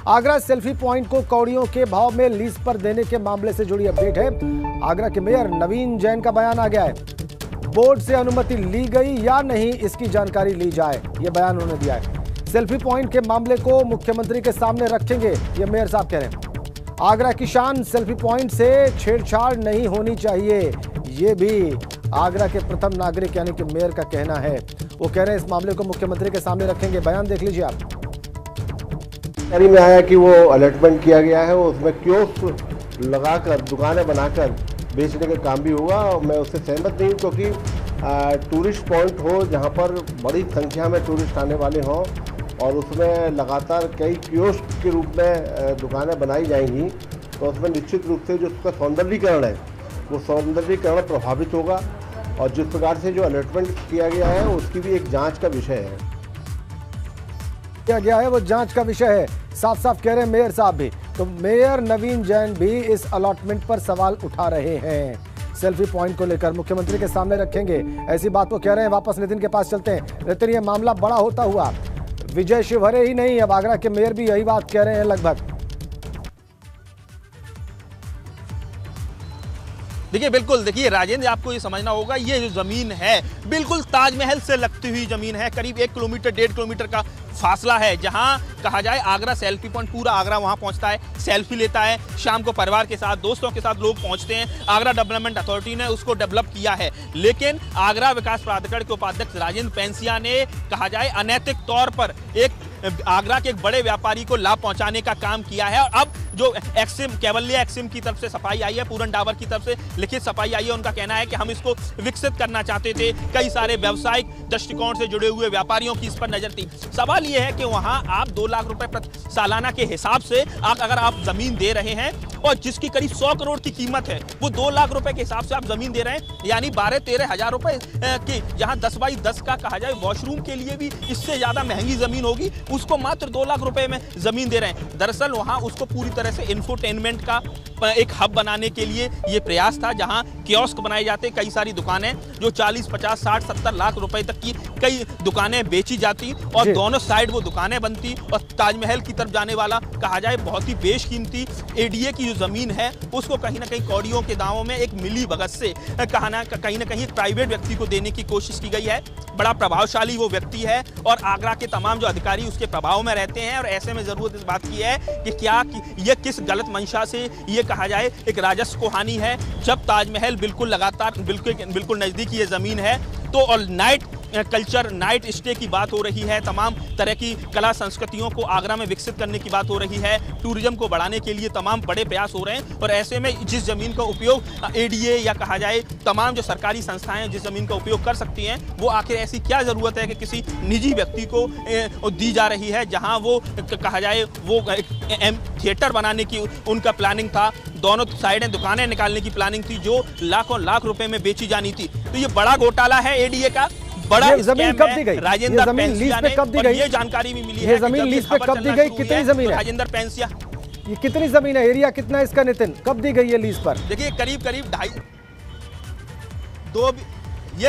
Agra selfie point को कौड़ियों के भाव में लीज पर देने के मामले से जुड़ी अपडेट है। आगरा के मेयर नवीन जैन का बयान आ गया है। बोर्ड से अनुमति ली गई या नहीं, इसकी जानकारी ली जाए, यह बयान उन्होंने दिया है। सेल्फी पॉइंट के मामले को मुख्यमंत्री के सामने रखेंगे, ये मेयर साहब कह रहे हैं। आगरा की शान सेल्फी पॉइंट से छेड़छाड़ नहीं होनी चाहिए, ये भी आगरा के प्रथम नागरिक यानी कि मेयर का कहना है। वो कह रहे हैं इस मामले को मुख्यमंत्री के सामने रखेंगे। बयान देख लीजिए आप। जानकारी में आया कि वो अलॉटमेंट किया गया है, उसमें कियोस्क लगाकर दुकानें बनाकर बेचने का काम भी होगा। मैं उससे सहमत नहीं, क्योंकि टूरिस्ट पॉइंट हो जहां पर बड़ी संख्या में टूरिस्ट आने वाले हों और उसमें लगातार कई कियोस्क के रूप में दुकानें बनाई जाएंगी, तो उसमें निश्चित रूप से जो उसका सौंदर्यीकरण है वो सौंदर्यीकरण प्रभावित होगा। और जिस प्रकार से जो अलॉटमेंट किया गया है उसकी भी एक जांच का विषय है। किया गया है वो जांच का विषय है, साफ साफ कह रहे हैं मेयर साहब भी। तो मेयर नवीन जैन भी इस अलॉटमेंट पर सवाल उठा रहे हैं। सेल्फी पॉइंट को लेकर मुख्यमंत्री के सामने रखेंगे, ऐसी बात वो कह रहे हैं। वापस नितिन के पास चलते हैं। नितिन, ये मामला बड़ा होता हुआ विजय शिवहरे ही नहीं, अब आगरा के मेयर भी यही बात कह रहे हैं लगभग। देखिए, बिल्कुल देखिए राजेंद्र, आपको ये समझना होगा, ये जो जमीन है बिल्कुल ताजमहल से लगती हुई जमीन है। करीब 1 किलोमीटर 1.5 किलोमीटर का फासला है, जहां कहा जाए आगरा सेल्फी पॉइंट, पूरा आगरा वहां पहुंचता है, सेल्फी लेता है। शाम को परिवार के साथ, दोस्तों के साथ लोग पहुंचते हैं। आगरा डेवलपमेंट अथॉरिटी ने उसको डेवलप किया है, लेकिन आगरा विकास प्राधिकरण के उपाध्यक्ष राजेंद्र पेंसिया ने कहा जाए अनैतिक तौर पर एक आगरा के एक बड़े व्यापारी को लाभ पहुंचाने का काम किया है। और अब जो एक्सिम केवलिया एक्सिम की तरफ से सफाई आई है, पूरन डाबर की तरफ से लिखित सफाई आई है, उनका कहना है कि हम इसको विकसित करना चाहते थे। कई सारे व्यावसायिक दृष्टिकोण से जुड़े हुए व्यापारियों की इस पर नजर थी। सवाल यह है कि वहां आप 2 लाख रुपए सालाना के हिसाब से अगर आप जमीन दे रहे हैं और जिसकी करीब 100 करोड़ की कीमत है, वो 2 लाख रुपए के हिसाब से आप जमीन दे रहे हैं, यानी 12-13 हजार रुपए की, जहां 10 बाई 10 का कहा जाए वॉशरूम के लिए भी इससे ज्यादा महंगी जमीन होगी, उसको मात्र 2 लाख रुपए में जमीन दे रहे हैं। दरअसल वहां उसको पूरी तरह से इंफोटेनमेंट का एक हब बनाने के लिए ये प्रयास था, जहां कियोस्क बनाए जाते, कई सारी दुकानें जो 40, 50, 60, 70 लाख रुपए तक की कई दुकानें बेची जाती और दोनों साइड वो दुकानें बनती और ताजमहल की तरफ जाने वाला कहा जाए बहुत ही बेशकीमती एडीए की जो जमीन है उसको कहीं ना कहीं कौड़ियों के दांवों में एक मिली भगत से कहीं ना कहीं एक प्राइवेट व्यक्ति को देने की कोशिश की गई है। बड़ा प्रभावशाली वो व्यक्ति है और आगरा के तमाम जो अधिकारी उसके प्रभाव में रहते हैं, और ऐसे में जरूरत इस बात की है कि क्या ये किस गलत मंशा से ये कहा जाए एक राजस्व को हानि है, जब ताजमहल बिल्कुल लगातार बिल्कुल नजदीक ये जमीन है। तो और नाइट कल्चर, नाइट स्टे की बात हो रही है, तमाम तरह की कला संस्कृतियों को आगरा में विकसित करने की बात हो रही है, टूरिज्म को बढ़ाने के लिए तमाम बड़े प्रयास हो रहे हैं। और ऐसे में जिस जमीन का उपयोग एडीए या कहा जाए तमाम जो सरकारी संस्थाएं जिस जमीन का उपयोग कर सकती हैं, वो आखिर ऐसी क्या जरूरत है कि किसी निजी व्यक्ति को दी जा रही है, जहां वो कहा जाए वो थिएटर बनाने की उनका प्लानिंग था, दोनों साइडें दुकानें निकालने की प्लानिंग थी जो लाखों लाख रुपए में बेची जानी थी। तो ये बड़ा घोटाला है एडीए का, बड़ा जमीन कब दी गई, राजेंद्र पेंसिया ने, कब दी गई, ये जानकारी भी मिली है। ये जमीन लीज पे कब दी गई, कितनी जमीन है राजेंद्र पेंसिया, ये कितनी जमीन है, एरिया कितना है इसका नितिन, कब दी गई है लीज पर? देखिए करीब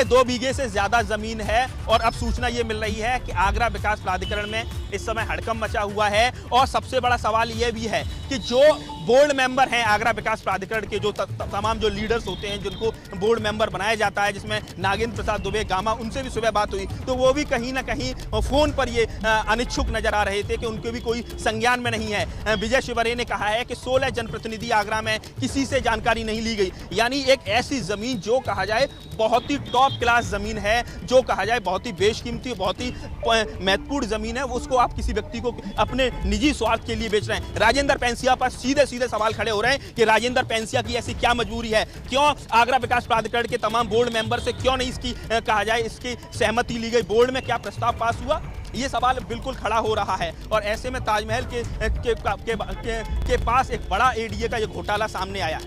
2 बीघे से ज्यादा जमीन है। और अब सूचना ये मिल रही है कि आगरा विकास प्राधिकरण में इस समय हड़कंप मचा हुआ है। और सबसे बड़ा सवाल ये भी है कि जो बोर्ड मेंबर हैं आगरा विकास प्राधिकरण के, जो तमाम जो लीडर्स होते हैं जिनको बोर्ड मेंबर बनाया जाता है, जिसमें नागेंद्र प्रसाद दुबे गामा, उनसे भी सुबह बात हुई, तो वो भी कहीं ना कहीं फोन पर ये अनिच्छुक नजर आ रहे थे कि उनके भी कोई संज्ञान में नहीं है। विजय शिवहरे ने कहा है कि 16 जनप्रतिनिधि आगरा में किसी से जानकारी नहीं ली गई, यानी एक ऐसी जमीन जो कहा जाए बहुत ही टॉप क्लास जमीन है, जो कहा जाए बहुत ही बेशकीमती, बहुत ही महत्वपूर्ण जमीन है, उसको आप किसी व्यक्ति को अपने निजी स्वार्थ के लिए बेच रहे हैं। राजेंद्र पेंसिया पर सीधे सवाल खड़े हो रहे हैं कि राजेंद्र पेंसिया की ऐसी क्या मजबूरी है, क्यों आगरा विकास प्राधिकरण के तमाम बोर्ड मेंबर से क्यों नहीं इसकी कहा जाए इसकी सहमति ली गई, बोर्ड में क्या प्रस्ताव पास हुआ, ये सवाल बिल्कुल खड़ा हो रहा है। और ऐसे में ताजमहल के पास एक बड़ा एडीए का ये घोटाला सामने आया है।